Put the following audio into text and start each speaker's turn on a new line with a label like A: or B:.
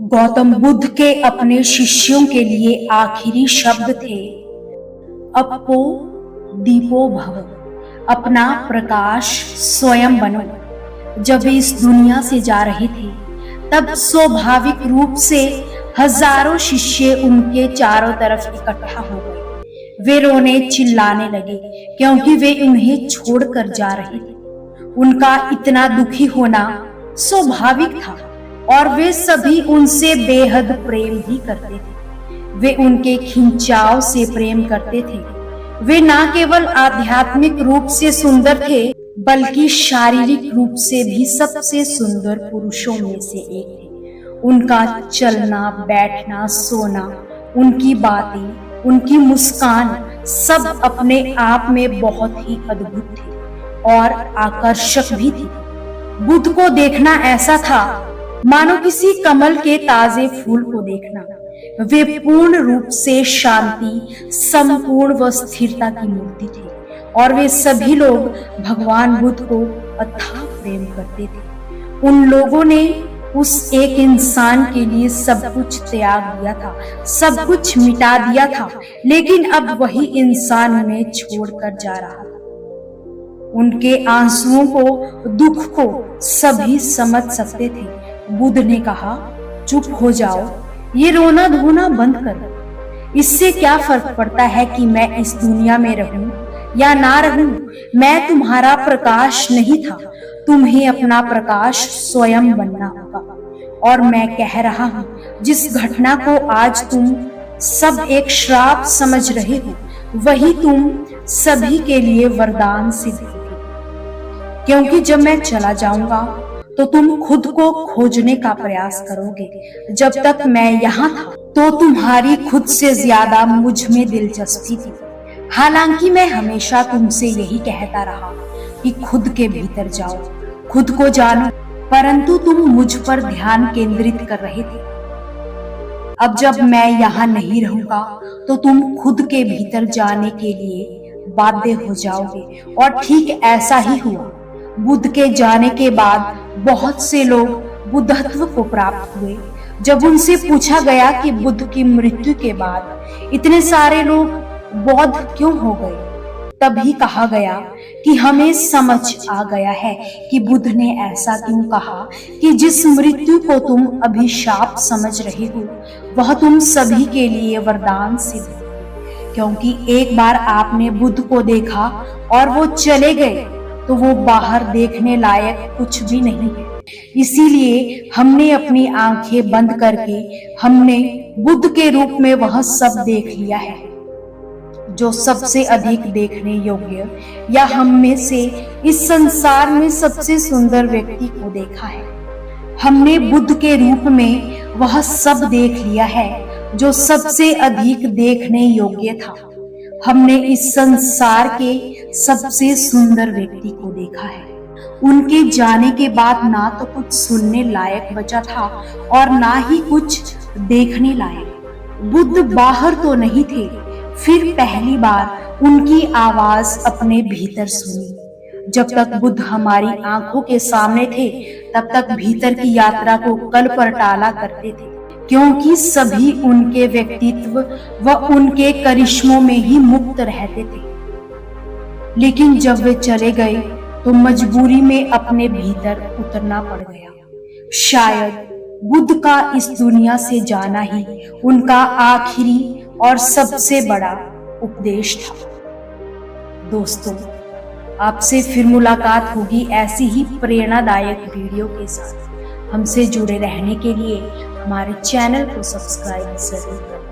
A: गौतम बुद्ध के अपने शिष्यों के लिए आखिरी शब्द थे, अपो दीपो भव, अपना प्रकाश स्वयं बनो। जब वे इस दुनिया से जा रहे थे तब स्वाभाविक रूप से हजारों शिष्य उनके चारों तरफ इकट्ठा हो गए। वे रोने चिल्लाने लगे क्योंकि वे उन्हें छोड़कर जा रहे थे। उनका इतना दुखी होना स्वाभाविक था और वे सभी उनसे बेहद प्रेम भी करते थे। वे उनके खिंचाव से प्रेम करते थे। वे न केवल आध्यात्मिक रूप से सुंदर थे बल्कि शारीरिक रूप से भी सबसे सुंदर पुरुषों में से एक थे। उनका चलना बैठना सोना, उनकी बातें, उनकी मुस्कान सब अपने आप में बहुत ही अद्भुत थे और आकर्षक भी थी। बुद्ध को देखना ऐसा था मानो किसी कमल के ताजे फूल को देखना। वे पूर्ण रूप से शांति, संपूर्ण व स्थिरता की मूर्ति थे और वे सभी लोग भगवान बुद्ध को अथाह प्रेम करते थे। उन लोगों ने उस एक इंसान के लिए सब कुछ त्याग दिया था, सब कुछ मिटा दिया था, लेकिन अब वही इंसान उन्हें छोड़कर जा रहा था। उनके आंसुओं को, दुख को सभी समझ सकते थे। बुद्ध ने कहा, चुप हो जाओ, ये रोना धोना बंद करो। इससे क्या फर्क पड़ता है कि मैं इस दुनिया में रहूं या ना रहूं? मैं तुम्हारा प्रकाश नहीं था, तुम्हें अपना प्रकाश स्वयं बनना होगा। और मैं कह रहा हूं, जिस घटना को आज तुम सब एक श्राप समझ रहे हो, वही तुम सभी के लिए वरदान सिद्ध होगी। क्योंकि जब मैं चला जाऊंगा तो तुम खुद को खोजने का प्रयास करोगे। जब तक मैं यहाँ था तो तुम्हारी खुद से ज्यादा मुझ में दिलचस्पी थी। हालांकि मैं हमेशा तुमसे यही कहता रहा कि खुद के भीतर जाओ, खुद को जानो, परंतु तुम मुझ पर ध्यान केंद्रित कर रहे थे। अब जब मैं यहाँ नहीं रहूंगा तो तुम खुद के भीतर जाने के लिए बाध्य हो जाओगे। और ठीक ऐसा ही हुआ। बुद्ध के जाने के बाद बहुत से लोग बुद्धत्व को प्राप्त हुए। जब उनसे पूछा गया कि बुद्ध की मृत्यु के बाद इतने सारे लोग बौद्ध क्यों हो गए, तभी कहा गया कि हमें समझ आ गया है कि बुद्ध ने ऐसा क्यों कहा कि जिस मृत्यु को तुम अभिशाप समझ रहे हो वह तुम सभी के लिए वरदान सिद्ध है। क्योंकि एक बार आपने बुद्ध को देखा और वो चले गए तो वो बाहर देखने लायक कुछ भी नहीं है। इसीलिए हमने अपनी आंखें बंद करके हमने बुद्ध के रूप में वह सब देख लिया है जो सबसे अधिक देखने योग्य, या हम में से इस संसार में सबसे सुंदर व्यक्ति को देखा है। हमने बुद्ध के रूप में वह सब देख लिया है जो सबसे अधिक देखने योग्य था। हमने इस संसार के सबसे सुंदर व्यक्ति को देखा है। उनके जाने के बाद ना तो कुछ सुनने लायक बचा था और ना ही कुछ देखने लायक। बुद्ध बाहर तो नहीं थे, फिर पहली बार उनकी आवाज अपने भीतर सुनी। जब तक बुद्ध हमारी आंखों के सामने थे तब तक भीतर की यात्रा को कल पर टाला करते थे, क्योंकि सभी उनके व्यक्तित्व व उनके करिश्मों में ही मुक्त रहते थे। लेकिन जब वे चले गए तो मजबूरी में अपने भीतर उतरना पड़ गया। शायद बुद्ध का इस दुनिया से जाना ही उनका आखिरी और सबसे बड़ा उपदेश था। दोस्तों, आपसे फिर मुलाकात होगी ऐसी ही प्रेरणादायक वीडियो के साथ। हमसे जुड़े रहने के लिए हमारे चैनल को सब्सक्राइब जरूर करें।